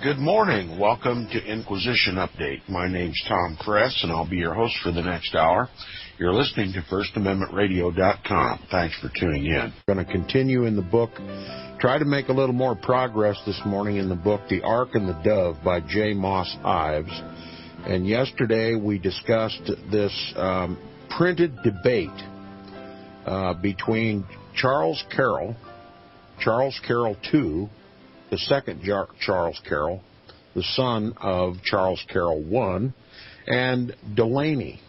Good morning. Welcome to Inquisition Update. My name's Tom Kress, and I'll be your host for the next hour. You're listening to FirstAmendmentRadio.net. Thanks for tuning in. We're going to continue in the book, try to make a little more progress this morning in the book, The Ark and the Dove by J. Moss Ives. And yesterday we discussed this printed debate between Charles Carroll II, the second Charles Carroll, the son of Charles Carroll I, and Delaney.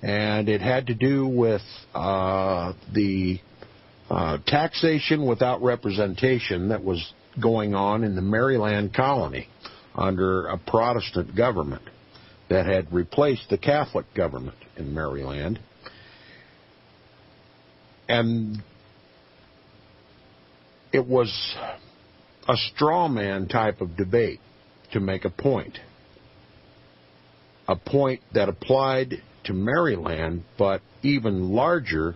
And it had to do with the taxation without representation that was going on in the Maryland colony under a Protestant government that had replaced the Catholic government in Maryland. And it was a straw man type of debate to make a point that applied to Maryland, but even larger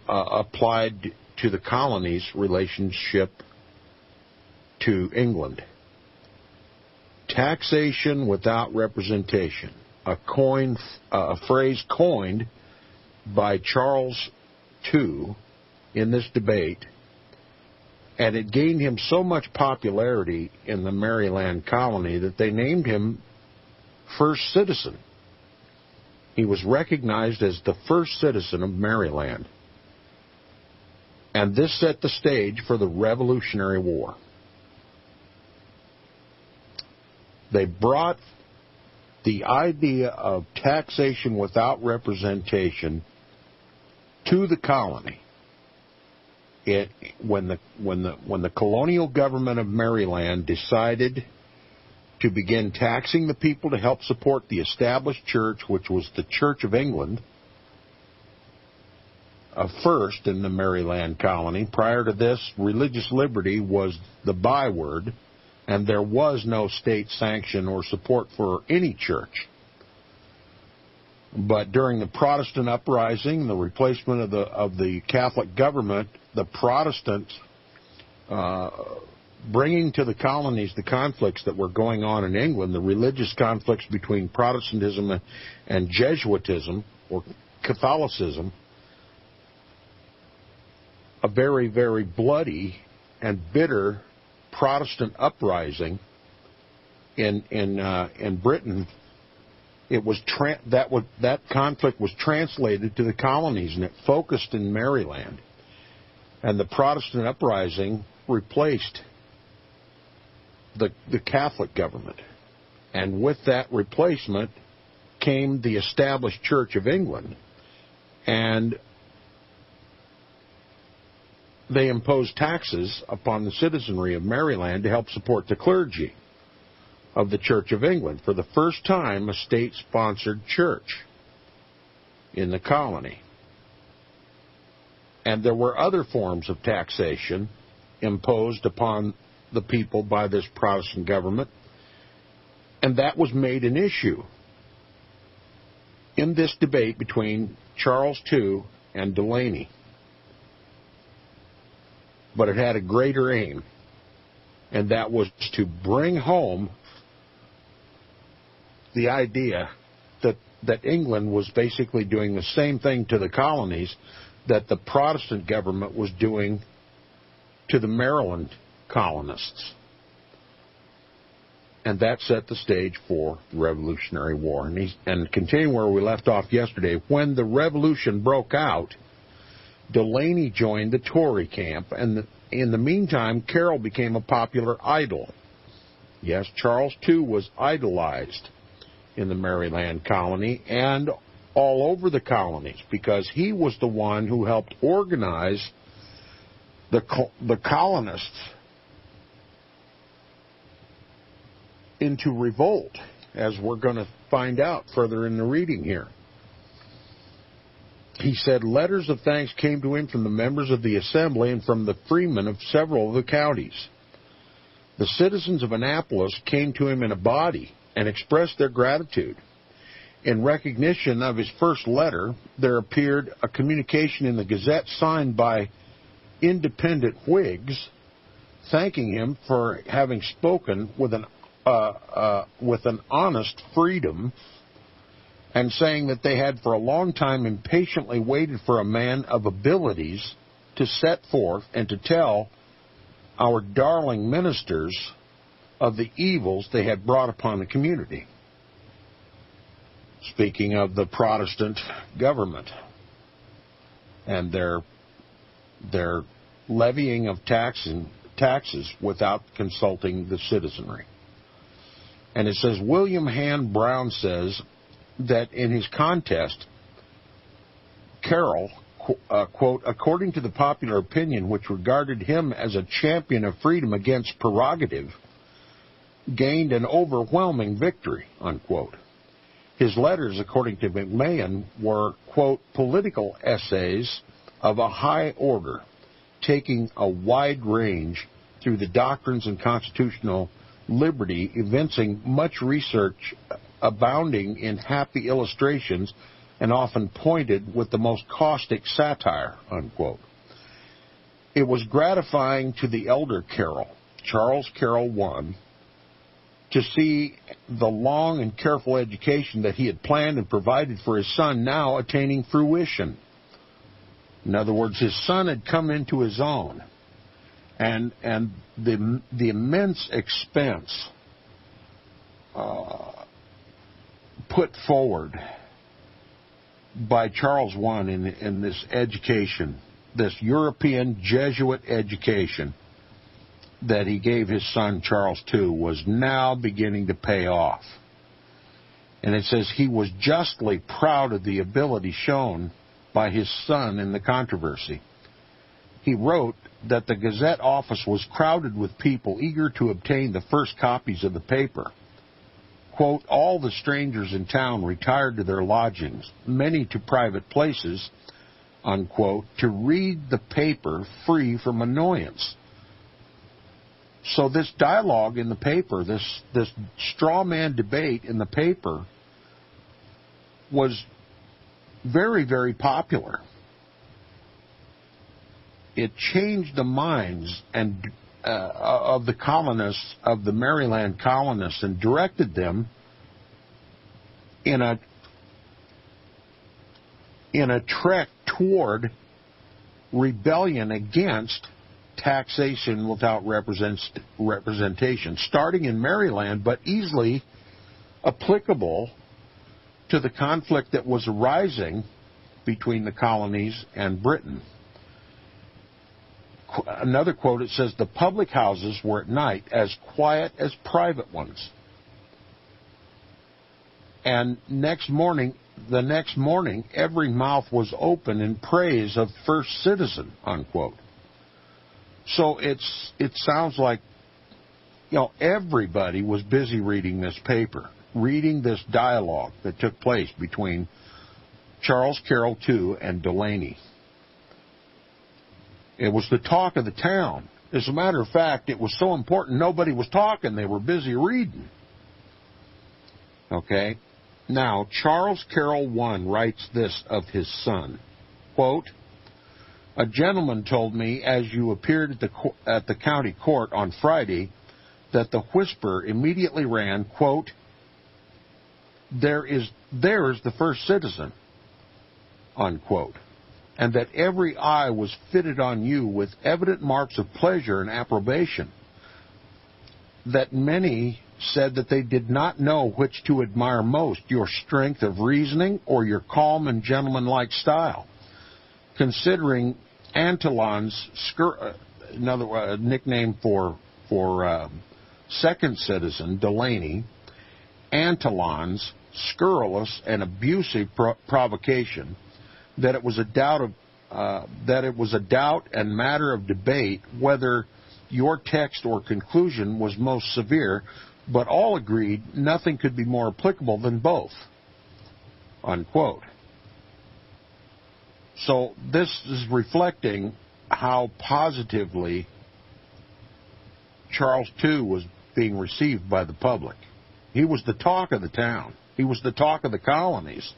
applied to the colony's relationship to England. Taxation without representation, a phrase coined by Charles II in this debate, and it gained him so much popularity in the Maryland colony that they named him first citizen. He was recognized as the first citizen of Maryland. And this set the stage for the Revolutionary War. They brought the idea of taxation without representation to the colony. When the colonial government of Maryland decided to begin taxing the people to help support the established church, which was the Church of England, first in the Maryland colony. Prior to this, religious liberty was the byword, and there was no state sanction or support for any church. But during the Protestant uprising, the replacement of the Catholic government, the Protestants bringing to the colonies the conflicts that were going on in England, the religious conflicts between Protestantism and Jesuitism or Catholicism, a very, very bloody and bitter Protestant uprising in Britain. It was that conflict was translated to the colonies, and it focused in Maryland. And the Protestant uprising replaced the Catholic government. And with that replacement came the established Church of England. And they imposed taxes upon the citizenry of Maryland to help support the clergy of the Church of England. For the first time, a state-sponsored church in the colony. And there were other forms of taxation imposed upon the people by this Protestant government, and that was made an issue in this debate between Charles II and Delaney. But it had a greater aim, and that was to bring home the idea that England was basically doing the same thing to the colonies that the Protestant government was doing to the Maryland colonists. And that set the stage for the Revolutionary War. And continuing where we left off yesterday, when the revolution broke out, Delaney joined the Tory camp, and in the meantime, Carroll became a popular idol. Yes, Charles II was idolized in the Maryland colony and all over the colonies because he was the one who helped organize the colonists into revolt, as we're going to find out further in the reading here. He said letters of thanks came to him from the members of the assembly and from the freemen of several of the counties. The citizens of Annapolis came to him in a body and expressed their gratitude. In recognition of his first letter, there appeared a communication in the Gazette signed by independent Whigs thanking him for having spoken with an honest freedom, and saying that they had for a long time impatiently waited for a man of abilities to set forth and to tell our darling ministers of the evils they had brought upon the community. Speaking of the Protestant government and their levying of taxes without consulting the citizenry. And it says, William Hand Brown says that in his contest, Carroll, quote, according to the popular opinion which regarded him as a champion of freedom against prerogative, gained an overwhelming victory, unquote. His letters, according to McMahon, were, quote, political essays of a high order, taking a wide range through the doctrines and constitutional liberty, evincing much research, abounding in happy illustrations, and often pointed with the most caustic satire, unquote. It was gratifying to the elder Carroll, Charles Carroll I, to see the long and careful education that he had planned and provided for his son now attaining fruition. In other words, his son had come into his own, and the immense expense put forward by Charles I in this education, this European Jesuit education that he gave his son Charles II, was now beginning to pay off. And it says he was justly proud of the ability shown by his son in the controversy. He wrote that the Gazette office was crowded with people eager to obtain the first copies of the paper. Quote, all the strangers in town retired to their lodgings, many to private places, unquote, to read the paper free from annoyance. So this dialogue in the paper, this straw man debate in the paper, was very, very popular. It changed the minds of the colonists, of the Maryland colonists, and directed them in a trek toward rebellion against taxation without representation, starting in Maryland, but easily applicable to the conflict that was arising between the colonies and Britain. Another quote, it says, the public houses were at night as quiet as private ones. And the next morning, every mouth was open in praise of first citizen, unquote. So it sounds like, everybody was busy reading this paper, reading this dialogue that took place between Charles Carroll II and Delaney. It was the talk of the town. As a matter of fact, it was so important nobody was talking. They were busy reading. Okay? Now, Charles Carroll I writes this of his son. Quote, a gentleman told me as you appeared at the county court on Friday that the whisper immediately ran, quote, there's the first citizen, unquote, and that every eye was fitted on you with evident marks of pleasure and approbation, that many said that they did not know which to admire most, your strength of reasoning or your calm and gentlemanlike style. Considering Antolon's another nickname for second citizen Delaney, Antolon's scurrilous and abusive provocation, that it was a doubt and matter of debate whether your text or conclusion was most severe, but all agreed nothing could be more applicable than both, unquote. So this is reflecting how positively Charles II was being received by the public. He was the talk of the town. He was the talk of the colonies.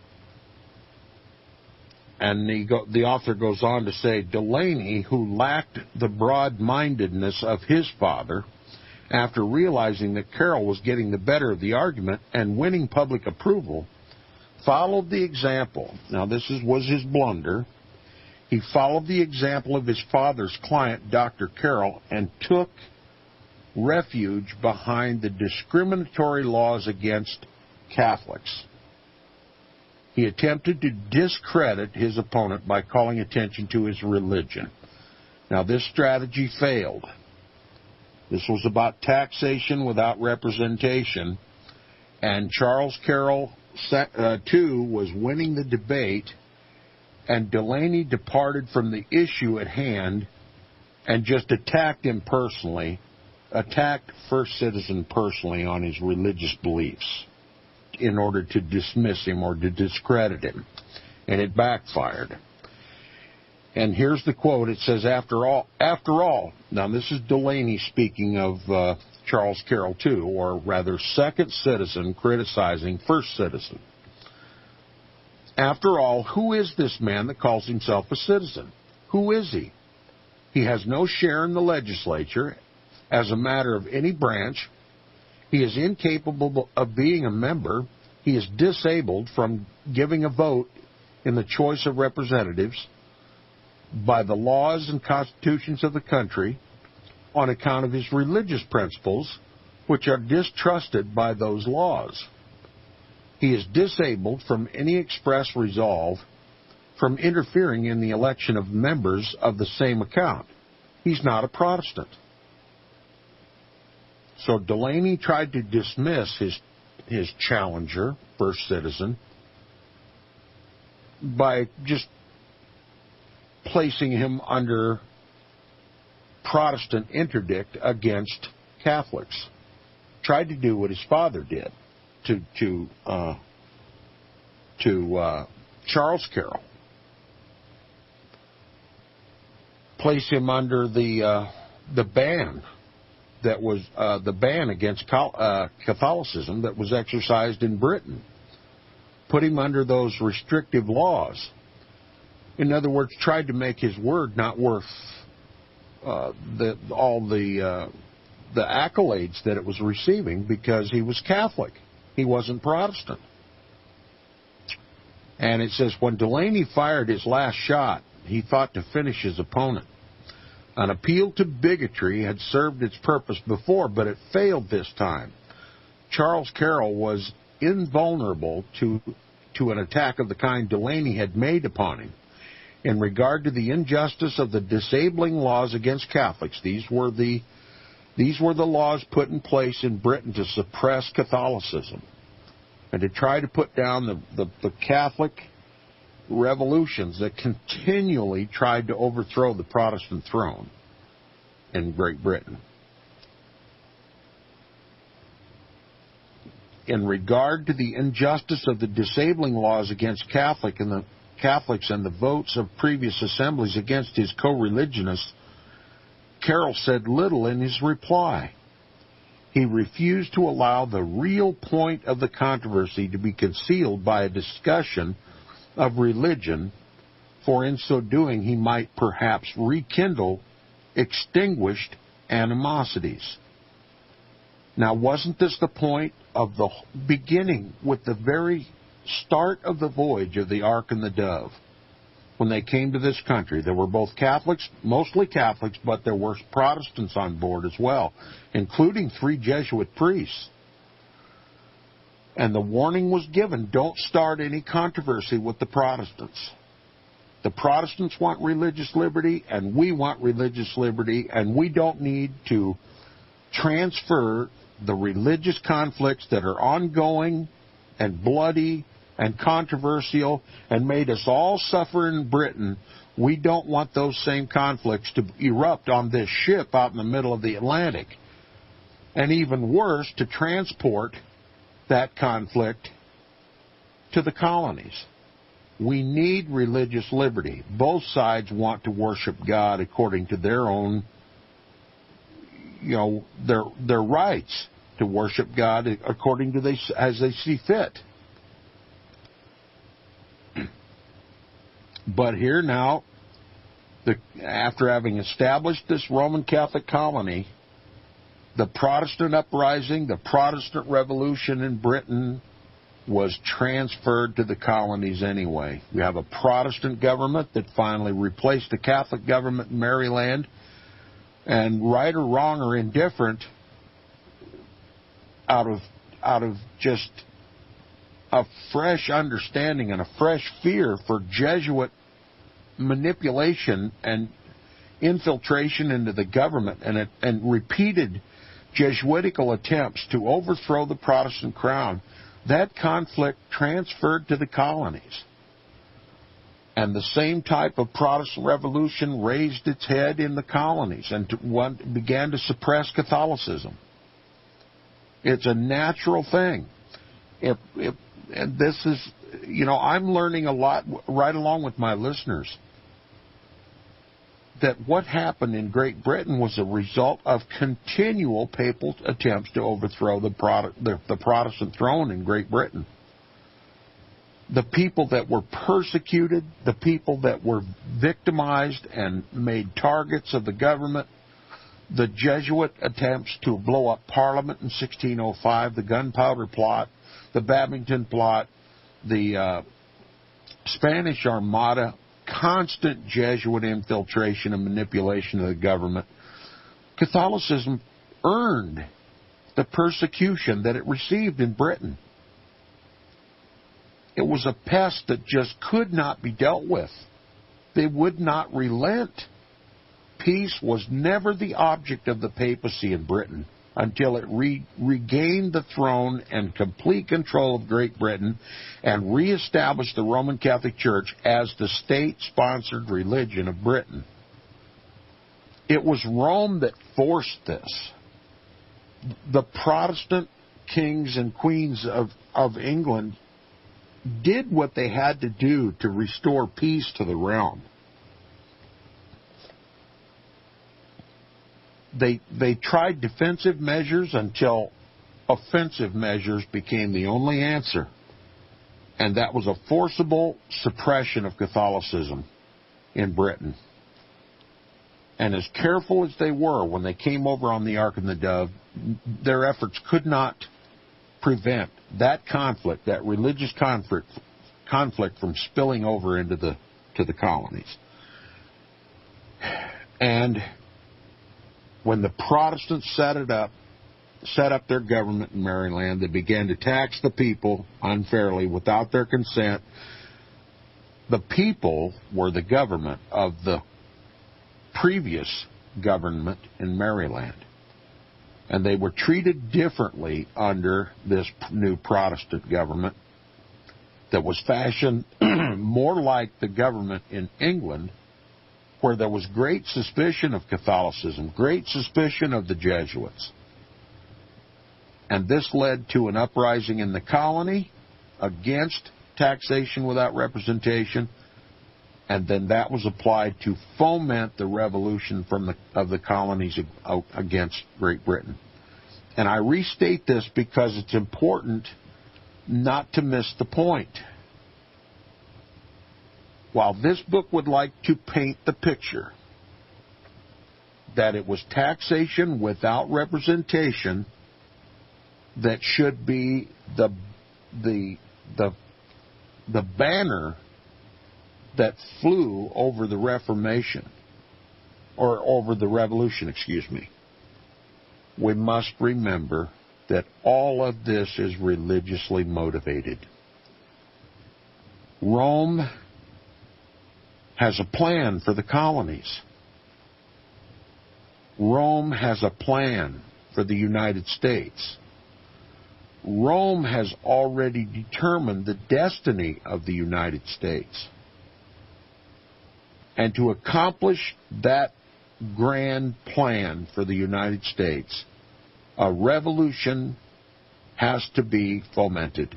And the author goes on to say, Delaney, who lacked the broad-mindedness of his father, after realizing that Carroll was getting the better of the argument and winning public approval, followed the example. Now, was his blunder. He followed the example of his father's client, Dr. Carroll, and took refuge behind the discriminatory laws against Catholics. He attempted to discredit his opponent by calling attention to his religion. Now, this strategy failed. This was about taxation without representation, and Charles Carroll, too, was winning the debate, and Delaney departed from the issue at hand and just attacked him personally, attacked First Citizen personally on his religious beliefs in order to dismiss him or to discredit him, and it backfired. And here's the quote. It says, after all, now this is Delaney speaking of Charles Carroll too, or rather Second Citizen criticizing First Citizen. After all, who is this man that calls himself a citizen? Who is he? He has no share in the legislature as a matter of any branch. He is incapable of being a member. He is disabled from giving a vote in the choice of representatives by the laws and constitutions of the country on account of his religious principles, which are distrusted by those laws. He is disabled from any express resolve from interfering in the election of members of the same account. He's not a Protestant. So Delaney tried to dismiss his challenger, First Citizen, by just placing him under Protestant interdict against Catholics. Tried to do what his father did to Charles Carroll. Place him under the ban that was the ban against Catholicism that was exercised in Britain. Put him under those restrictive laws. In other words, tried to make his word not worth all the accolades that it was receiving because he was Catholic. He wasn't Protestant. And it says, when Delaney fired his last shot, he thought to finish his opponent. An appeal to bigotry had served its purpose before, but it failed this time. Charles Carroll was invulnerable to an attack of the kind Delaney had made upon him. In regard to the injustice of the disabling laws against Catholics, these were the laws put in place in Britain to suppress Catholicism and to try to put down the Catholic revolutions that continually tried to overthrow the Protestant throne in Great Britain. In regard to the injustice of the disabling laws against Catholics and the votes of previous assemblies against his co-religionists, Carroll said little in his reply. He refused to allow the real point of the controversy to be concealed by a discussion of religion, for in so doing he might perhaps rekindle extinguished animosities. Now, wasn't this the point of the beginning with the very start of the voyage of the Ark and the Dove? When they came to this country, there were both Catholics, mostly Catholics, but there were Protestants on board as well, including 3 Jesuit priests. And the warning was given, don't start any controversy with the Protestants. The Protestants want religious liberty, and we want religious liberty, and we don't need to transfer the religious conflicts that are ongoing and bloody and controversial and made us all suffer in Britain. We don't want those same conflicts to erupt on this ship out in the middle of the Atlantic. And even worse, to transport that conflict to the colonies. We need religious liberty. Both sides want to worship God according to their own, their rights to worship God according to as they see fit. But here now, after having established this Roman Catholic colony, the Protestant uprising, the Protestant Revolution in Britain was transferred to the colonies anyway. We have a Protestant government that finally replaced the Catholic government in Maryland, and right or wrong or indifferent, out of just a fresh understanding and a fresh fear for Jesuit manipulation and infiltration into the government and repeated Jesuitical attempts to overthrow the Protestant crown, that conflict transferred to the colonies. And the same type of Protestant revolution raised its head in the colonies and began to suppress Catholicism. It's a natural thing. And this is, I'm learning a lot right along with my listeners, that what happened in Great Britain was a result of continual papal attempts to overthrow the Protestant throne in Great Britain. The people that were persecuted, the people that were victimized and made targets of the government, the Jesuit attempts to blow up Parliament in 1605, the Gunpowder Plot, the Babington Plot, the Spanish Armada, constant Jesuit infiltration and manipulation of the government. Catholicism earned the persecution that it received in Britain. It was a pest that just could not be dealt with. They would not relent. Peace was never the object of the papacy in Britain until it regained the throne and complete control of Great Britain and reestablished the Roman Catholic Church as the state-sponsored religion of Britain. It was Rome that forced this. The Protestant kings and queens of England did what they had to do to restore peace to the realm. They tried defensive measures until offensive measures became the only answer. And that was a forcible suppression of Catholicism in Britain. And as careful as they were when they came over on the Ark and the Dove, their efforts could not prevent that conflict, that religious conflict from spilling over into the colonies. And when the Protestants set up their government in Maryland, they began to tax the people unfairly without their consent. The people were the government of the previous government in Maryland. And they were treated differently under this new Protestant government that was fashioned more like the government in England, where there was great suspicion of Catholicism, great suspicion of the Jesuits. And this led to an uprising in the colony against taxation without representation, and then that was applied to foment the revolution of the colonies against Great Britain. And I restate this because it's important not to miss the point. While this book would like to paint the picture that it was taxation without representation that should be the banner that flew over the Reformation, or over the Revolution, we must remember that all of this is religiously motivated. Rome has a plan for the colonies. Rome has a plan for the United States. Rome has already determined the destiny of the United States. And to accomplish that grand plan for the United States, a revolution has to be fomented.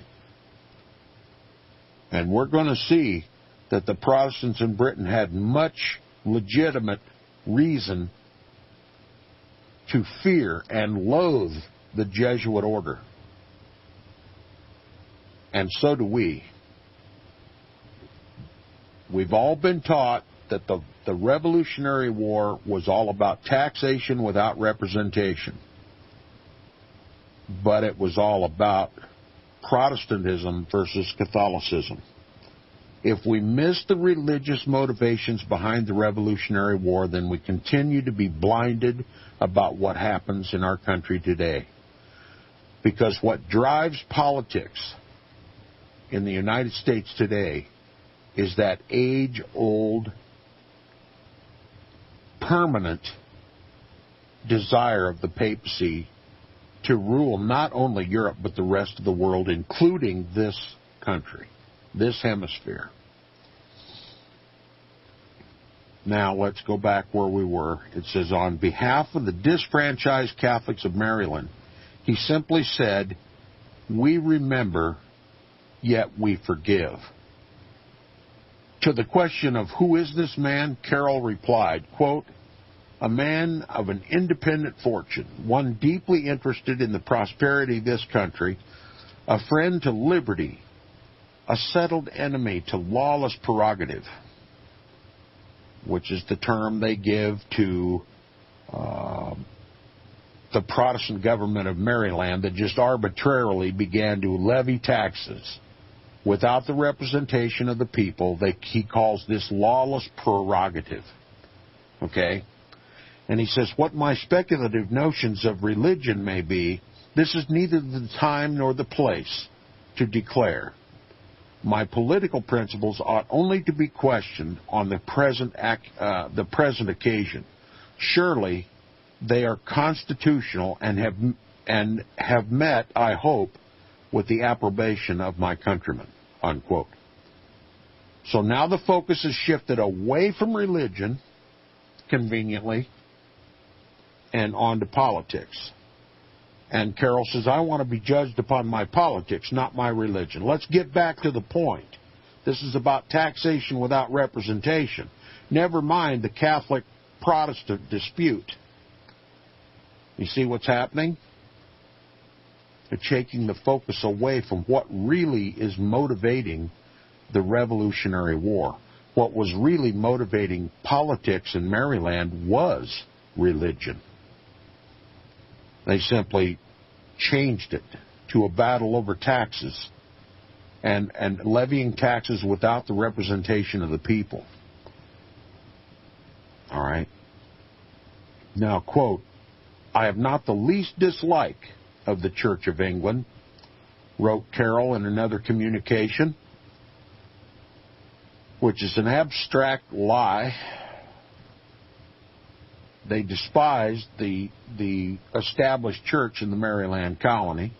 And we're going to see that the Protestants in Britain had much legitimate reason to fear and loathe the Jesuit order. And so do we. We've all been taught that the Revolutionary War was all about taxation without representation. But it was all about Protestantism versus Catholicism. If we miss the religious motivations behind the Revolutionary War, then we continue to be blinded about what happens in our country today. Because what drives politics in the United States today is that age-old, permanent desire of the papacy to rule not only Europe but the rest of the world, including this country, this hemisphere. Now let's go back where we were. It says, on behalf of the disfranchised Catholics of Maryland, he simply said, "We remember, yet we forgive." To the question of who is this man, Carroll replied, quote, "A man of an independent fortune, one deeply interested in the prosperity of this country, a friend to liberty, a settled enemy to lawless prerogative," which is the term they give to the Protestant government of Maryland that just arbitrarily began to levy taxes without the representation of the people. He calls this lawless prerogative. Okay? And he says, what my speculative notions of religion may be, this is neither the time nor the place to declare. My political principles ought only to be questioned on the present occasion. Surely they are constitutional and have met, I hope, with the approbation of my countrymen, unquote. So now the focus is shifted away from religion, conveniently, and on to politics. And Carroll says, I want to be judged upon my politics, not my religion. Let's get back to the point. This is about taxation without representation. Never mind the Catholic-Protestant dispute. You see what's happening? They're taking the focus away from what really is motivating the Revolutionary War. What was really motivating politics in Maryland was religion. They simply changed it to a battle over taxes and levying taxes without the representation of the people. All right. Now, quote, I have not the least dislike of the Church of England, wrote Carroll in another communication, which is an abstract lie. They despised the established church in the Maryland colony.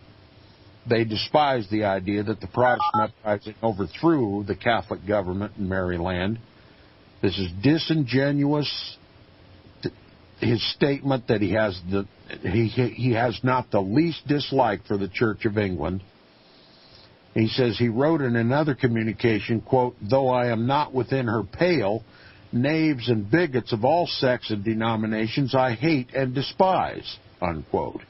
They despised the idea that the Protestant uprising overthrew the Catholic government in Maryland. This is disingenuous. His statement that he has not the least dislike for the Church of England. He says he wrote in another communication, quote, though I am not within her pale, knaves and bigots of all sects and denominations I hate and despise, unquote.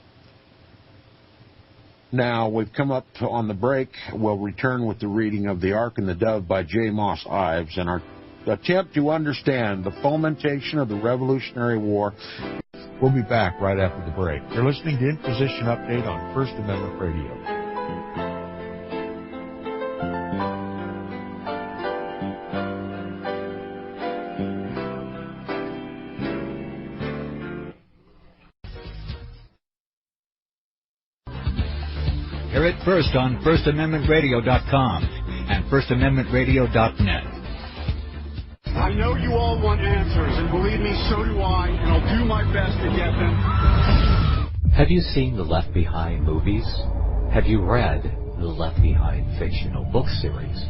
Now, we've come up on the break. We'll return with the reading of The Ark and the Dove by J. Moss Ives and our attempt to understand the fomentation of the Revolutionary War. We'll be back right after the break. You're listening to Inquisition Update on First Amendment Radio. Hear it first on FirstAmendmentRadio.com and FirstAmendmentRadio.net. I know you all want answers, and believe me, so do I, and I'll do my best to get them. Have you seen the Left Behind movies? Have you read the Left Behind fictional book series?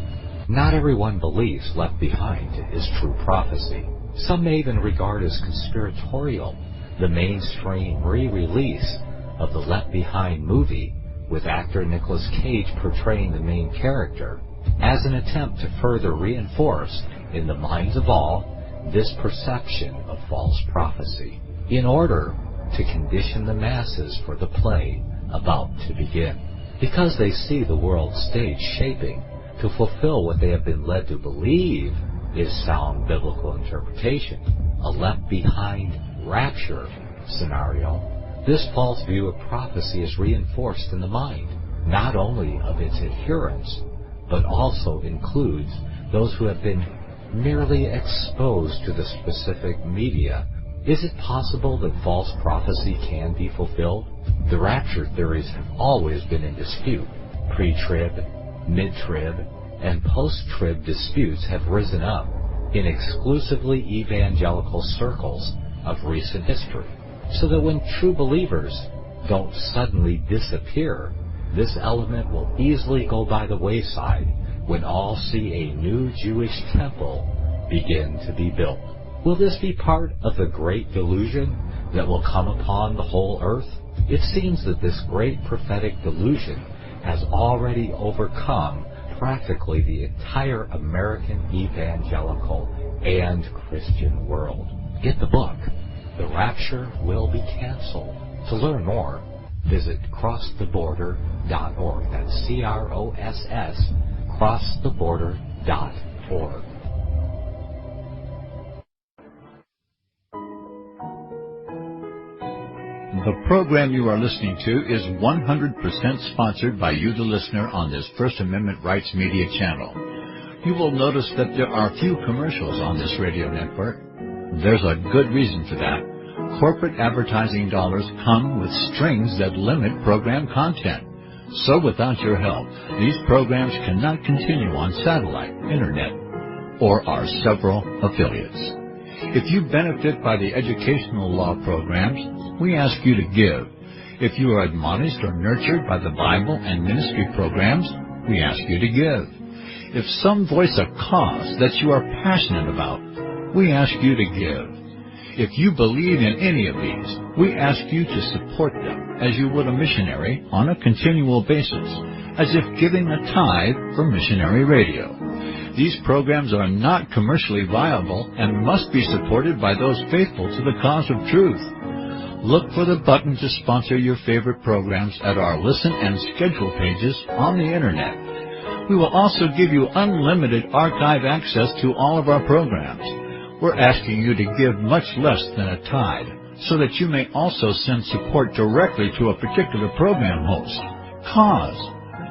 Not everyone believes Left Behind is true prophecy. Some may even regard as conspiratorial the mainstream re-release of the Left Behind movie with actor Nicolas Cage portraying the main character as an attempt to further reinforce in the minds of all this perception of false prophecy in order to condition the masses for the play about to begin. Because they see the world stage shaping to fulfill what they have been led to believe is sound biblical interpretation, a left-behind rapture scenario, this false view of prophecy is reinforced in the mind, not only of its adherents, but also includes those who have been merely exposed to the specific media. Is it possible that false prophecy can be fulfilled? The rapture theories have always been in dispute. Pre-trib, mid-trib, and post-trib disputes have risen up in exclusively evangelical circles of recent history, so that when true believers don't suddenly disappear, this element will easily go by the wayside when all see a new Jewish temple begin to be built. Will this be part of the great delusion that will come upon the whole earth? It seems that this great prophetic delusion has already overcome practically the entire American evangelical and Christian world. Get the book, The Rapture Will Be Canceled. To learn more, visit crosstheborder.org. That's CROSS, crosstheborder.org. The program you are listening to is 100% sponsored by you, the listener, on this First Amendment Rights Media channel. You will notice that there are few commercials on this radio network. There's a good reason for that. Corporate advertising dollars come with strings that limit program content. So without your help, these programs cannot continue on satellite, internet, or our several affiliates. If you benefit by the educational law programs, we ask you to give. If you are admonished or nurtured by the Bible and ministry programs, we ask you to give. If some voice a cause that you are passionate about, we ask you to give. If you believe in any of these, we ask you to support them as you would a missionary on a continual basis, as if giving a tithe for missionary radio. These programs are not commercially viable and must be supported by those faithful to the cause of truth. Look for the button to sponsor your favorite programs at our listen and schedule pages on the Internet. We will also give you unlimited archive access to all of our programs. We're asking you to give much less than a tithe, so that you may also send support directly to a particular program host, cause,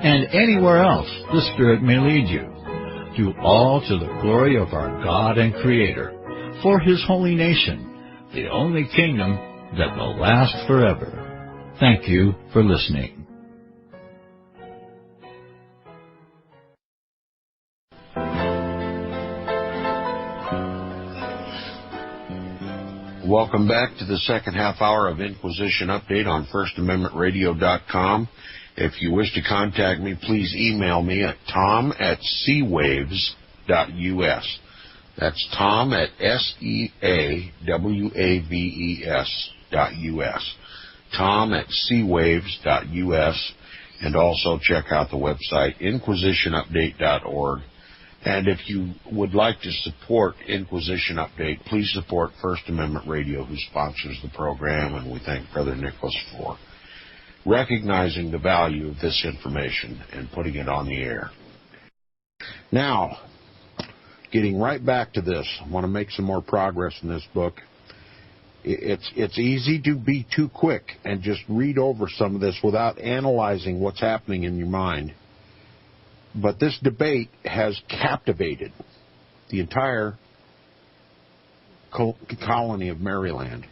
and anywhere else the Spirit may lead you. Do all to the glory of our God and Creator, for His holy nation, the only kingdom that will last forever. Thank you for listening. Welcome back to the second half hour of Inquisition Update on FirstAmendmentRadio.com. If you wish to contact me, please email me at tom@seawaves.us. That's tom@seawaves.us. tom@seawaves.us. And also check out the website inquisitionupdate.org. And if you would like to support Inquisition Update, please support First Amendment Radio, who sponsors the program, and we thank Brother Nicholas for recognizing the value of this information and putting it on the air. Now, getting right back to this, I want to make some more progress in this book. It's easy to be too quick and just read over some of this without analyzing what's happening in your mind. But this debate has captivated the entire colony of Maryland.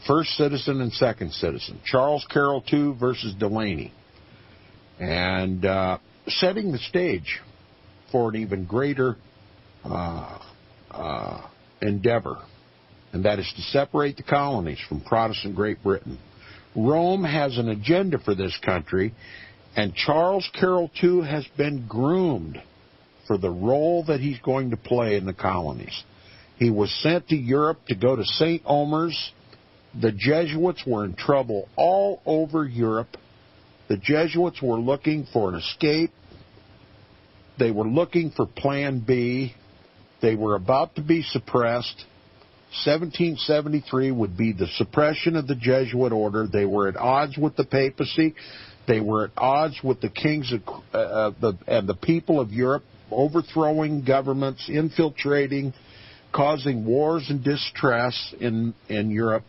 First citizen and second citizen. Charles Carroll II versus Delaney. And setting the stage for an even greater endeavor. And that is to separate the colonies from Protestant Great Britain. Rome has an agenda for this country, and Charles Carroll II has been groomed for the role that he's going to play in the colonies. He was sent to Europe to go to St. Omer's. The Jesuits were in trouble all over Europe. The Jesuits were looking for an escape. They were looking for Plan B. They were about to be suppressed. 1773 would be the suppression of the Jesuit order. They were at odds with the papacy. They were at odds with the kings and the people of Europe overthrowing governments, infiltrating, causing wars and distress in Europe.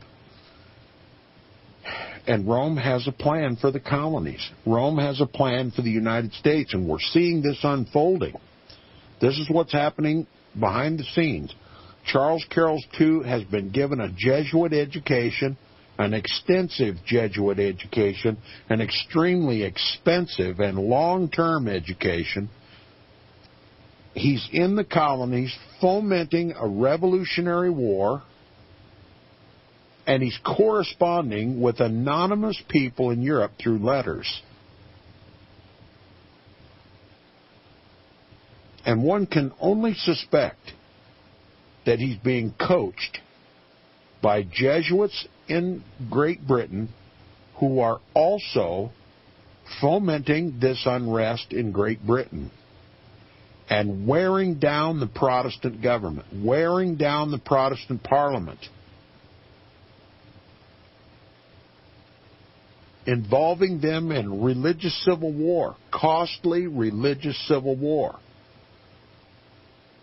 And Rome has a plan for the colonies. Rome has a plan for the United States, and we're seeing this unfolding. This is what's happening behind the scenes. Charles Carroll, too, has been given a Jesuit education, an extensive Jesuit education, an extremely expensive and long-term education. He's in the colonies fomenting a revolutionary war, and he's corresponding with anonymous people in Europe through letters. And one can only suspect that he's being coached by Jesuits in Great Britain who are also fomenting this unrest in Great Britain and wearing down the Protestant government, wearing down the Protestant Parliament, involving them in religious civil war, costly religious civil war,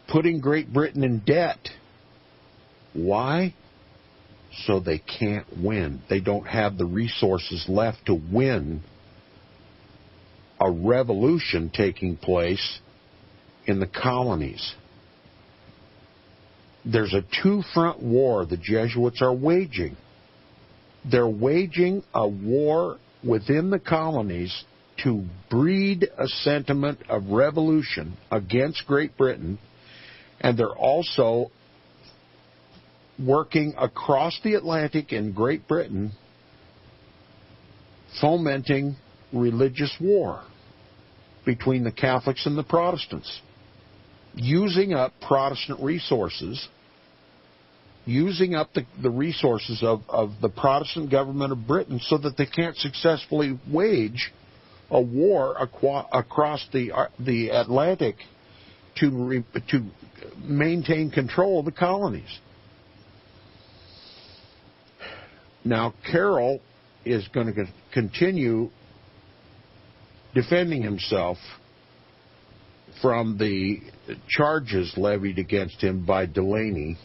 putting Great Britain in debt. Why? So they can't win. They don't have the resources left to win a revolution taking place in the colonies. There's a two-front war the Jesuits are waging. They're waging a war within the colonies to breed a sentiment of revolution against Great Britain, and they're also working across the Atlantic in Great Britain, fomenting religious war between the Catholics and the Protestants, using up Protestant resources, using up the resources of the Protestant government of Britain so that they can't successfully wage a war across the Atlantic to maintain control of the colonies. Now, Carroll is going to continue defending himself from the charges levied against him by Delaney.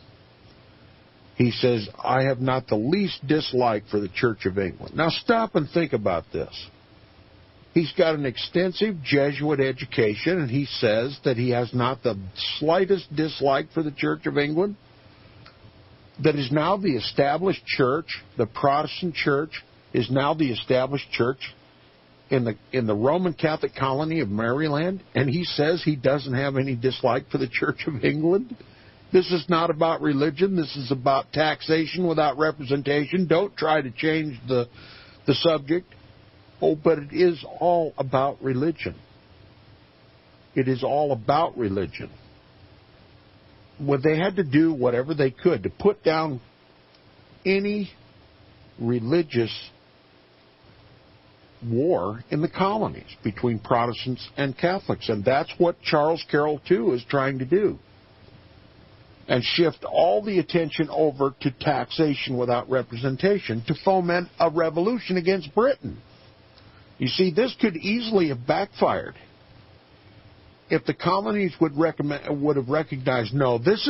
He says, I have not the least dislike for the Church of England. Now, stop and think about this. He's got an extensive Jesuit education, and he says that he has not the slightest dislike for the Church of England. That is now the established church, the Protestant church, is now the established church in the Roman Catholic colony of Maryland, and he says he doesn't have any dislike for the Church of England. This is not about religion. This is about taxation without representation. Don't try to change the subject. Oh, but it is all about religion. It is all about religion. Well, they had to do whatever they could to put down any religious war in the colonies between Protestants and Catholics. And that's what Charles Carroll, too, is trying to do. And shift all the attention over to taxation without representation to foment a revolution against Britain. You see, this could easily have backfired if the colonies would have recognized, no, this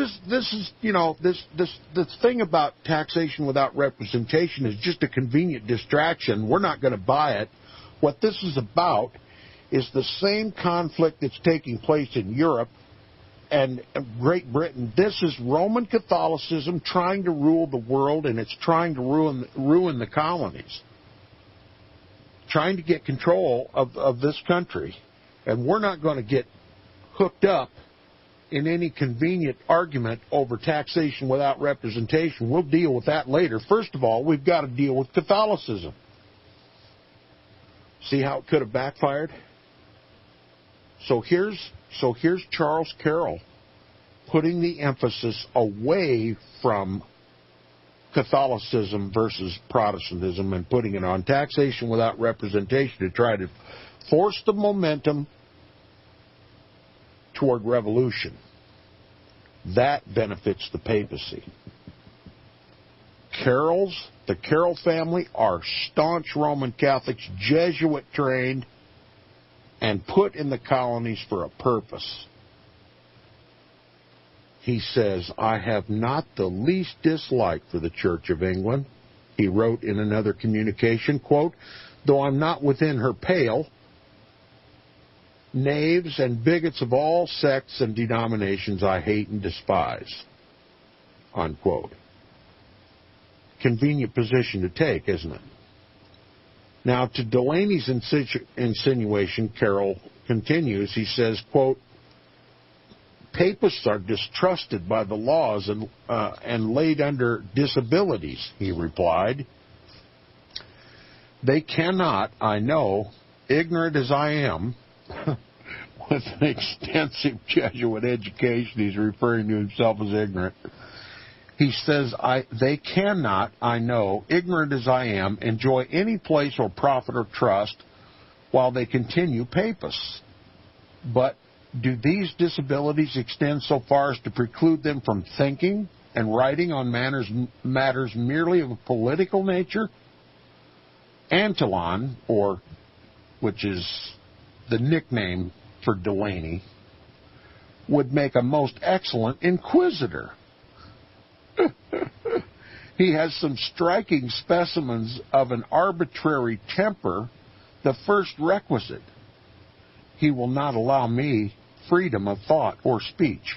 thing about taxation without representation is just a convenient distraction. We're not going to buy it. What this is about is the same conflict that's taking place in Europe and Great Britain. This is Roman Catholicism trying to rule the world, and it's trying to ruin the colonies, trying to get control of this country. And we're not going to get hooked up in any convenient argument over taxation without representation. We'll deal with that later. First of all, we've got to deal with Catholicism. See how it could have backfired? So here's Charles Carroll putting the emphasis away from Catholicism versus Protestantism and putting it on taxation without representation to try to force the momentum toward revolution. That benefits the papacy. The Carroll family are staunch Roman Catholics, Jesuit trained, and put in the colonies for a purpose. he says, I have not the least dislike for the Church of England. He wrote in another communication, quote, though I'm not within her pale, knaves and bigots of all sects and denominations I hate and despise, unquote. Convenient position to take, isn't it? Now, to Delaney's insinuation, Carroll continues, he says, quote, Papists are distrusted by the laws and laid under disabilities, he replied. They cannot, I know, ignorant as I am, with an extensive Jesuit education, he's referring to himself as ignorant. He says, they cannot, I know, ignorant as I am, enjoy any place or profit or trust while they continue Papists. But do these disabilities extend so far as to preclude them from thinking and writing on matters merely of a political nature? Antillon, which is the nickname for Delaney, would make a most excellent inquisitor. He has some striking specimens of an arbitrary temper, the first requisite. He will not allow me freedom of thought or speech.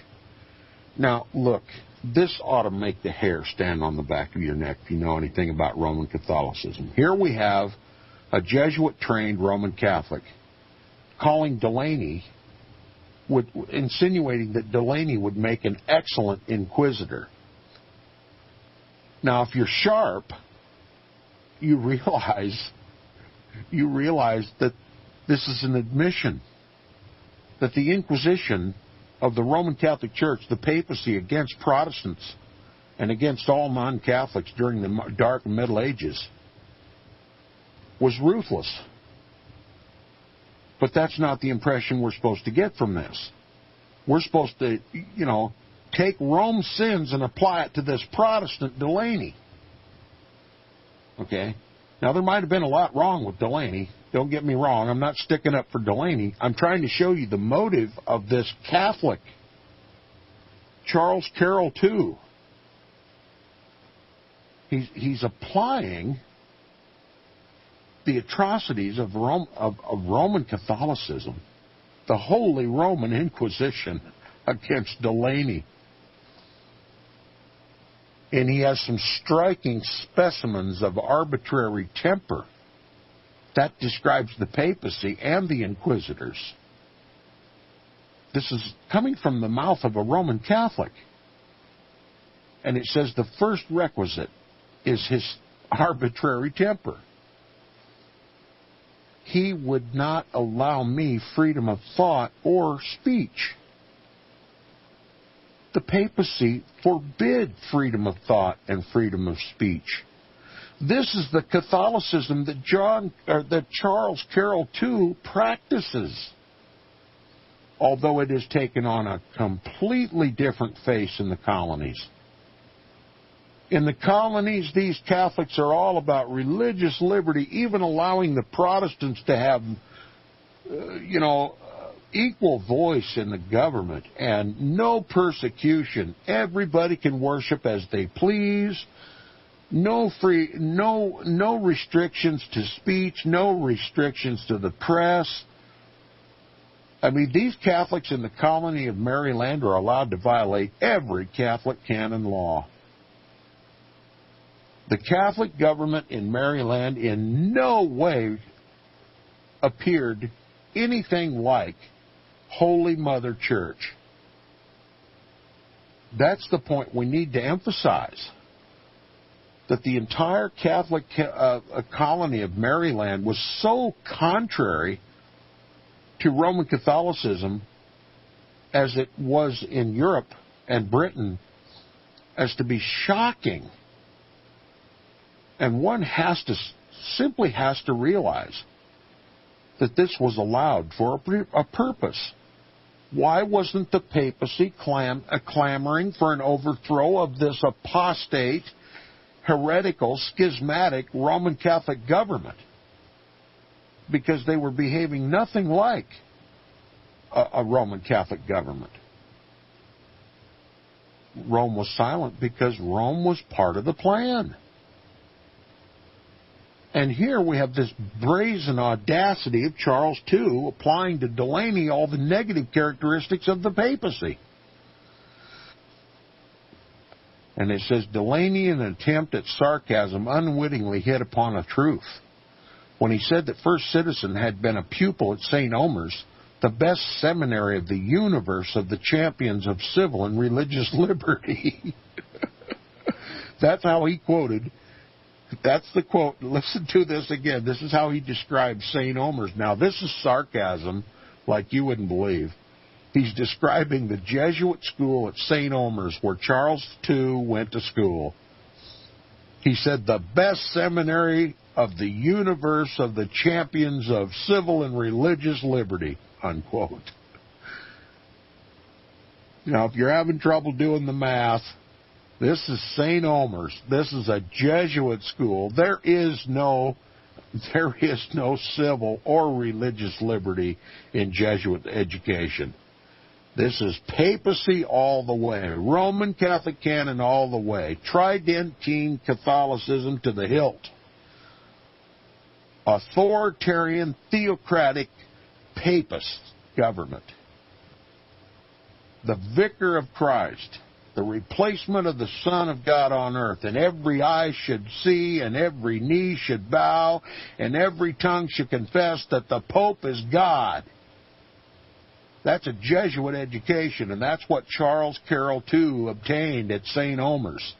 Now, look, this ought to make the hair stand on the back of your neck if you know anything about Roman Catholicism. Here we have a Jesuit-trained Roman Catholic calling Delaney, insinuating that Delaney would make an excellent inquisitor. Now, if you're sharp, you realize that this is an admission that the Inquisition of the Roman Catholic Church, the papacy against Protestants and against all non-Catholics during the Dark Middle Ages, was ruthless. But that's not the impression we're supposed to get from this. We're supposed to, take Rome's sins and apply it to this Protestant Delaney. Okay? Now, there might have been a lot wrong with Delaney. Don't get me wrong. I'm not sticking up for Delaney. I'm trying to show you the motive of this Catholic. Charles Carroll, too. He's applying the atrocities of Roman Catholicism, the Holy Roman Inquisition, against Delaney. And he has some striking specimens of arbitrary temper. That describes the papacy and the inquisitors. This is coming from the mouth of a Roman Catholic. And it says the first requisite is his arbitrary temper. He would not allow me freedom of thought or speech. The papacy forbid freedom of thought and freedom of speech. This is the Catholicism that Charles Carroll too practices, although it has taken on a completely different face in the colonies. In the colonies, these Catholics are all about religious liberty, even allowing the Protestants to have, equal voice in the government and no persecution. Everybody can worship as they please. No restrictions to speech, no restrictions to the press. I mean, these Catholics in the colony of Maryland are allowed to violate every Catholic canon law. The Catholic government in Maryland in no way appeared anything like Holy Mother Church. That's the point we need to emphasize. That the entire Catholic colony of Maryland was so contrary to Roman Catholicism as it was in Europe and Britain as to be shocking. And one simply has to realize that this was allowed for a purpose. Why wasn't the papacy clamoring for an overthrow of this apostate, heretical, schismatic Roman Catholic government? Because they were behaving nothing like a Roman Catholic government. Rome was silent because Rome was part of the plan. And here we have this brazen audacity of Charles II applying to Delaney all the negative characteristics of the papacy. And it says, Delaney, in an attempt at sarcasm, unwittingly hit upon a truth. When he said that First Citizen had been a pupil at St. Omer's, the best seminary of the universe of the champions of civil and religious liberty. That's how he quoted. That's the quote. Listen to this again. This is how he described St. Omer's. Now, this is sarcasm like you wouldn't believe. He's describing the Jesuit school at St. Omer's where Charles II went to school. He said, the best seminary of the universe of the champions of civil and religious liberty, unquote. Now, if you're having trouble doing the math, this is St. Omer's. This is a Jesuit school. There is no civil or religious liberty in Jesuit education. This is papacy all the way, Roman Catholic canon all the way, Tridentine Catholicism to the hilt, authoritarian, theocratic, papist government. The vicar of Christ, the replacement of the Son of God on earth, and every eye should see, and every knee should bow, and every tongue should confess that the Pope is God. That's a Jesuit education, and that's what Charles Carroll II obtained at St. Omer's.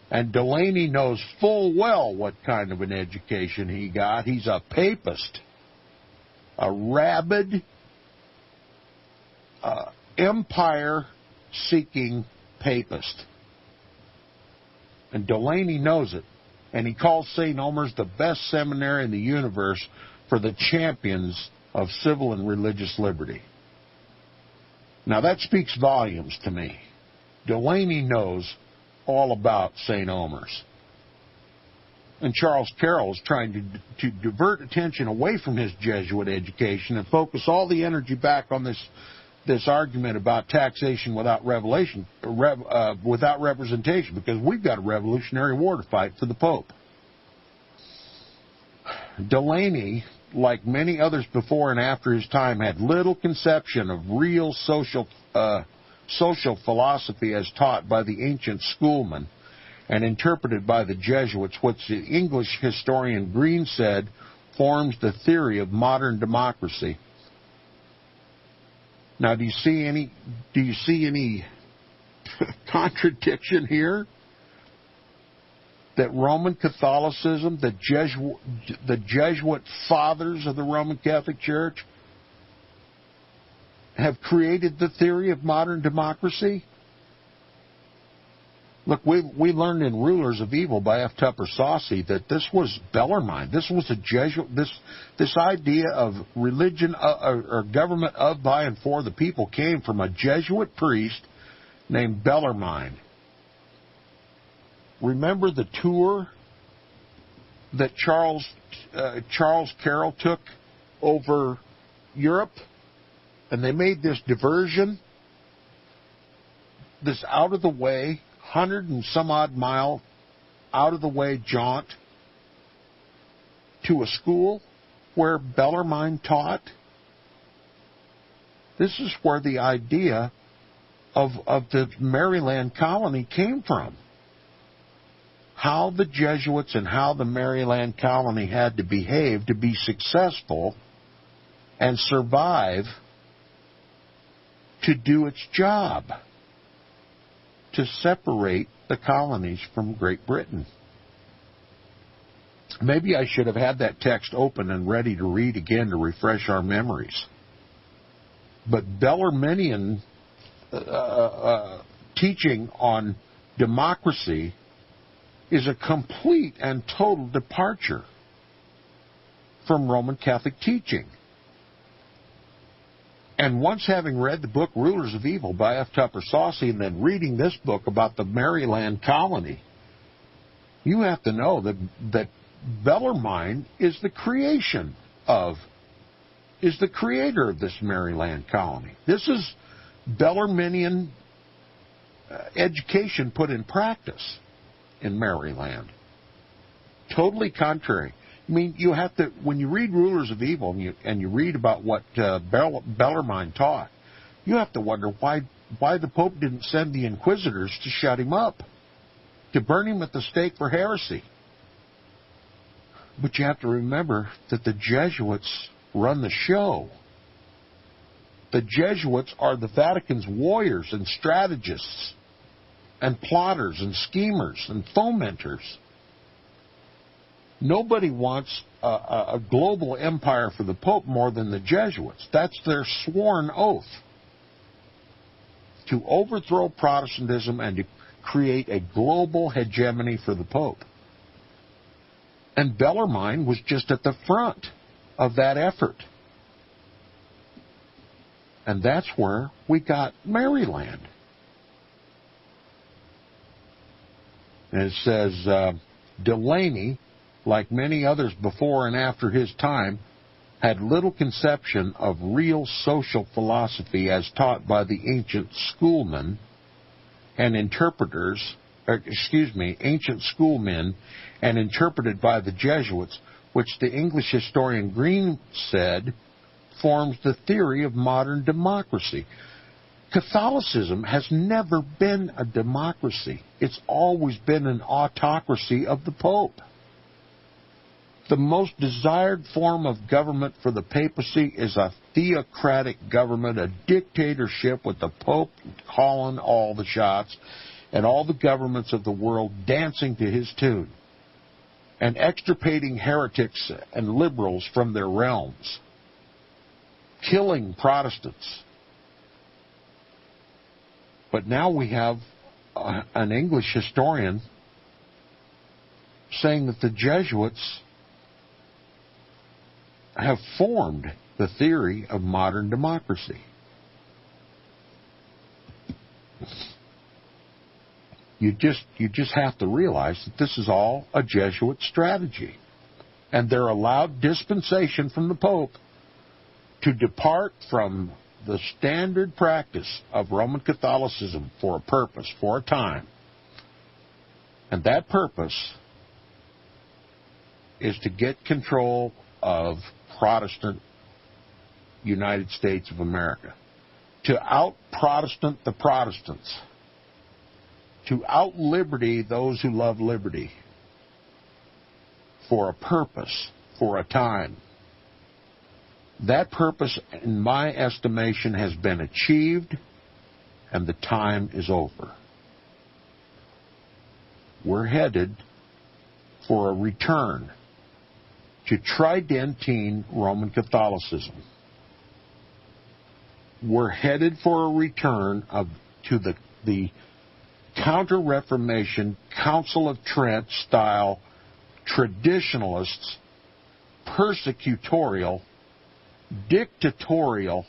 And Delaney knows full well what kind of an education he got. He's a papist, a rabid, empire-seeking papist. And Delaney knows it. And he calls St. Omer's the best seminary in the universe for the champions of civil and religious liberty. Now that speaks volumes to me. Delaney knows all about St. Omer's. And Charles Carroll is trying to divert attention away from his Jesuit education and focus all the energy back on this argument about taxation without without representation, because we've got a Revolutionary War to fight for the Pope. Delaney, like many others before and after his time, had little conception of real social philosophy as taught by the ancient schoolmen and interpreted by the Jesuits, which the English historian Green said forms the theory of modern democracy. Now, do you see any contradiction here? That Roman Catholicism, the Jesuit fathers of the Roman Catholic Church, have created the theory of modern democracy? Look, we learned in Rulers of Evil by F. Tupper Saucy that this was Bellarmine. This was a Jesuit. This idea of religion or government of, by, and for the people came from a Jesuit priest named Bellarmine. Remember the tour that Charles Carroll took over Europe? And they made this diversion, this out-of-the-way, 100 and some odd mile out-of-the-way jaunt to a school where Bellarmine taught. This is where the idea of the Maryland colony came from. How the Jesuits and how the Maryland colony had to behave to be successful and survive to do its job, to separate the colonies from Great Britain. Maybe I should have had that text open and ready to read again to refresh our memories. But Bellarminian teaching on democracy is a complete and total departure from Roman Catholic teaching. And once having read the book Rulers of Evil by F. Tupper Saucy and then reading this book about the Maryland colony, you have to know that Bellarmine is the creator of this Maryland colony. This is Bellarminian education put in practice in Maryland. Totally contrary. I mean, you have to, when you read Rulers of Evil and you read about what Bellarmine taught, you have to wonder why the Pope didn't send the inquisitors to shut him up, to burn him at the stake for heresy. But you have to remember that the Jesuits run the show. The Jesuits are the Vatican's warriors and strategists and plotters and schemers and fomenters. Nobody wants a global empire for the Pope more than the Jesuits. That's their sworn oath. To overthrow Protestantism and to create a global hegemony for the Pope. And Bellarmine was just at the front of that effort. And that's where we got Maryland. And it says, Delaney, like many others before and after his time, had little conception of real social philosophy as taught by the ancient schoolmen and ancient schoolmen and interpreted by the Jesuits, which the English historian Green said forms the theory of modern democracy. Catholicism has never been a democracy. It's always been an autocracy of the Pope. The most desired form of government for the papacy is a theocratic government, a dictatorship with the Pope calling all the shots and all the governments of the world dancing to his tune and extirpating heretics and liberals from their realms, killing Protestants. But now we have an English historian saying that the Jesuits have formed the theory of modern democracy. You just have to realize that this is all a Jesuit strategy. And they're allowed dispensation from the Pope to depart from the standard practice of Roman Catholicism for a purpose, for a time. And that purpose is to get control of Protestant United States of America, to out-Protestant the Protestants, to out-liberty those who love liberty, for a purpose, for a time. That purpose, in my estimation, has been achieved, and the time is over. We're headed for a return to Tridentine Roman Catholicism. We're headed for a return to the Counter-Reformation, Council of Trent style, traditionalists, persecutorial, dictatorial,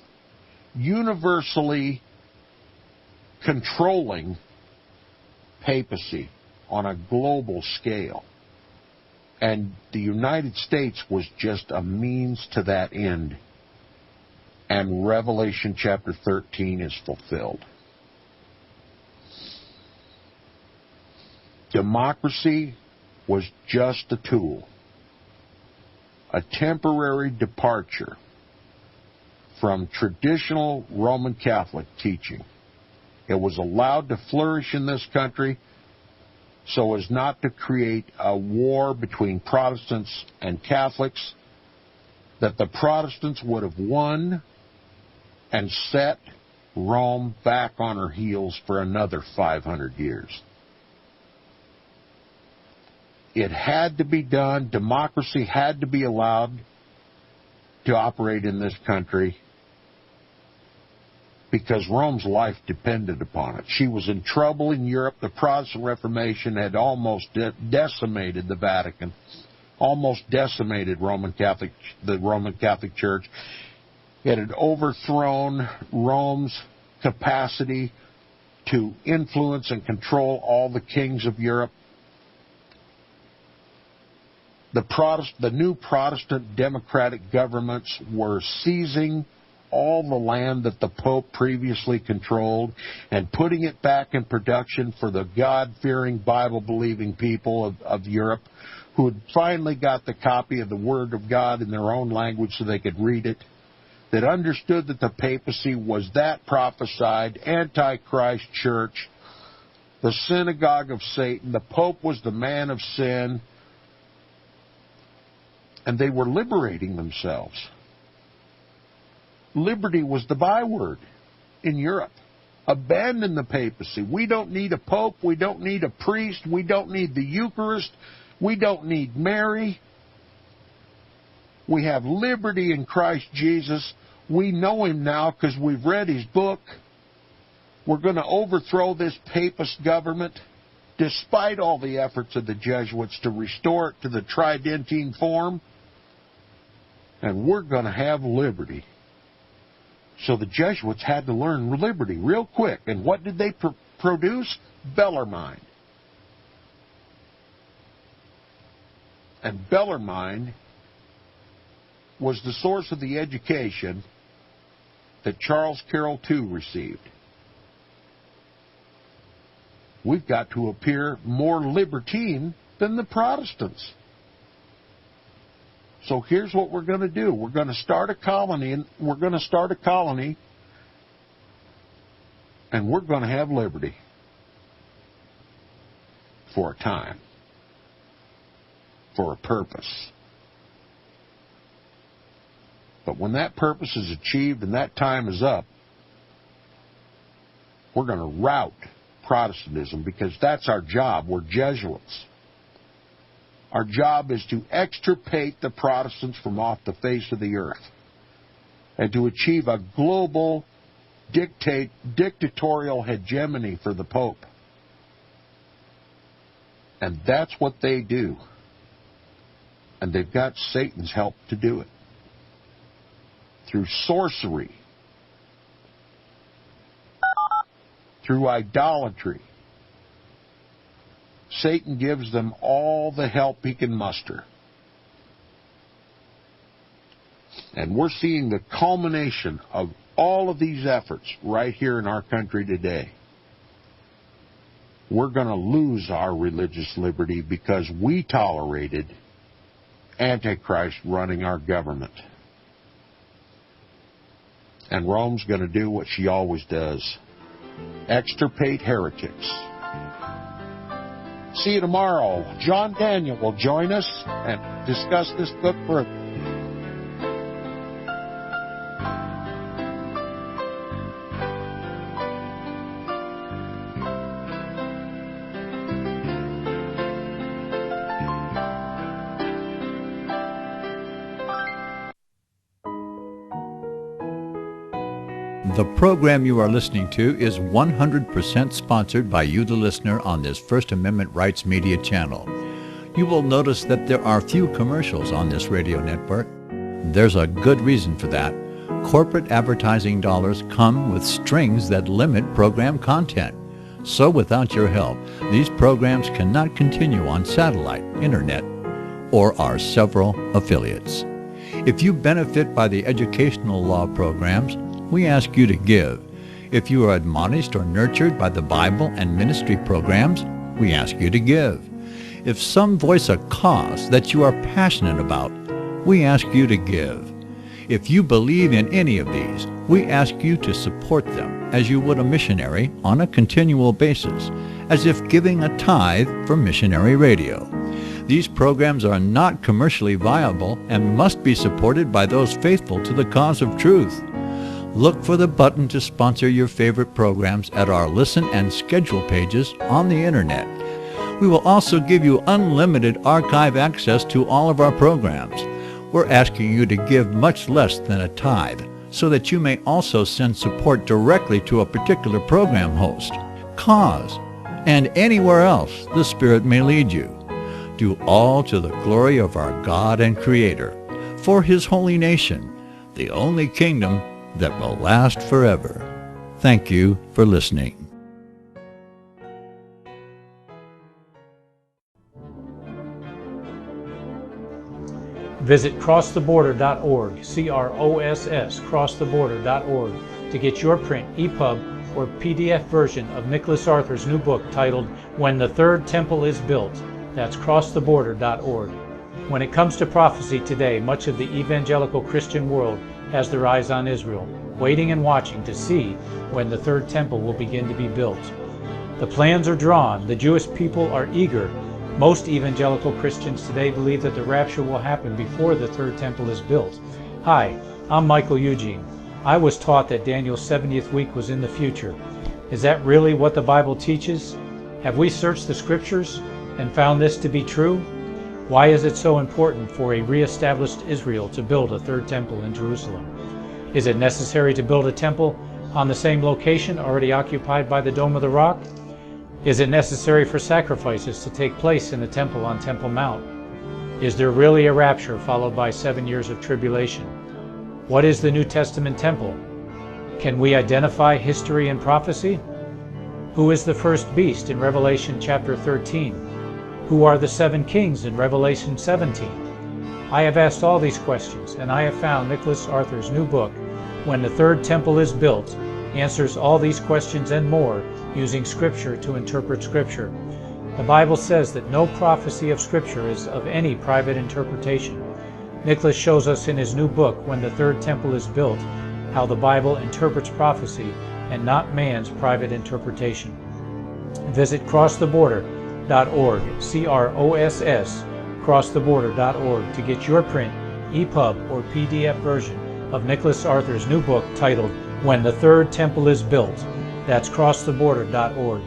universally controlling papacy on a global scale. And the United States was just a means to that end. And Revelation chapter 13 is fulfilled. Democracy was just a tool, a temporary departure from traditional Roman Catholic teaching. It was allowed to flourish in this country so as not to create a war between Protestants and Catholics, that the Protestants would have won and set Rome back on her heels for another 500 years. It had to be done. Democracy had to be allowed to operate in this country because Rome's life depended upon it. She was in trouble in Europe. The Protestant Reformation had almost decimated the Vatican, almost decimated the Roman Catholic Church. It had overthrown Rome's capacity to influence and control all the kings of Europe. The new Protestant democratic governments were seizing all the land that the Pope previously controlled and putting it back in production for the God-fearing, Bible-believing people of Europe who had finally got the copy of the Word of God in their own language so they could read it, that understood that the papacy was that prophesied Antichrist church, the synagogue of Satan. The Pope was the man of sin, and they were liberating themselves. Liberty was the byword in Europe. Abandon the papacy. We don't need a pope. We don't need a priest. We don't need the Eucharist. We don't need Mary. We have liberty in Christ Jesus. We know him now because we've read his book. We're going to overthrow this papist government, despite all the efforts of the Jesuits to restore it to the Tridentine form. And we're going to have liberty. So the Jesuits had to learn liberty real quick. And what did they produce? Bellarmine. And Bellarmine was the source of the education that Charles Carroll II received. We've got to appear more libertine than the Protestants. So here's what we're going to do. We're going to start a colony, and we're going to have liberty for a time, for a purpose. But when that purpose is achieved and that time is up, we're going to rout Protestantism, because that's our job. We're Jesuits. Our job is to extirpate the Protestants from off the face of the earth and to achieve a global dictatorial hegemony for the Pope. And that's what they do. And they've got Satan's help to do it. Through sorcery, through idolatry. Satan gives them all the help he can muster. And we're seeing the culmination of all of these efforts right here in our country today. We're going to lose our religious liberty because we tolerated Antichrist running our government. And Rome's going to do what she always does: extirpate heretics. See you tomorrow. John Daniel will join us and discuss this book further. The program you are listening to is 100% sponsored by you, the listener, on this First Amendment Rights Media channel. You will notice that there are few commercials on this radio network. There's a good reason for that. Corporate advertising dollars come with strings that limit program content. So without your help, these programs cannot continue on satellite, internet, or our several affiliates. If you benefit by the educational law programs, we ask you to give. If you are admonished or nurtured by the Bible and ministry programs, we ask you to give. If some voice a cause that you are passionate about, we ask you to give. If you believe in any of these, we ask you to support them as you would a missionary on a continual basis, as if giving a tithe for missionary radio. These programs are not commercially viable and must be supported by those faithful to the cause of truth. Look for the button to sponsor your favorite programs at our listen and schedule pages on the internet. We will also give you unlimited archive access to all of our programs. We're asking you to give much less than a tithe, so that you may also send support directly to a particular program host, cause, and anywhere else the Spirit may lead you. Do all to the glory of our God and Creator, for His holy nation, the only kingdom that will last forever. Thank you for listening. Visit crosstheborder.org, CROSS, crosstheborder.org, to get your print, EPUB, or PDF version of Nicholas Arthur's new book titled When the Third Temple is Built. That's crosstheborder.org. When it comes to prophecy today, much of the evangelical Christian world has their eyes on Israel, waiting and watching to see when the third temple will begin to be built. The plans are drawn, the Jewish people are eager. Most evangelical Christians today believe that the rapture will happen before the third temple is built. Hi, I'm Michael Eugene. I was taught that Daniel's 70th week was in the future. Is that really what the Bible teaches? Have we searched the scriptures and found this to be true? Why is it so important for a re-established Israel to build a third temple in Jerusalem? Is it necessary to build a temple on the same location already occupied by the Dome of the Rock? Is it necessary for sacrifices to take place in the temple on Temple Mount? Is there really a rapture followed by 7 years of tribulation? What is the New Testament temple? Can we identify history and prophecy? Who is the first beast in Revelation chapter 13? Who are the 7 kings in Revelation 17? I have asked all these questions, and I have found Nicholas Arthur's new book, When the Third Temple is Built, answers all these questions and more using Scripture to interpret Scripture. The Bible says that no prophecy of Scripture is of any private interpretation. Nicholas shows us in his new book, When the Third Temple is Built, how the Bible interprets prophecy and not man's private interpretation. Visit crosstheborder.org, CROSS, crosstheborder.org, to get your print, EPUB, or PDF version of Nicholas Arthur's new book titled When the Third Temple is Built. That's crosstheborder.org.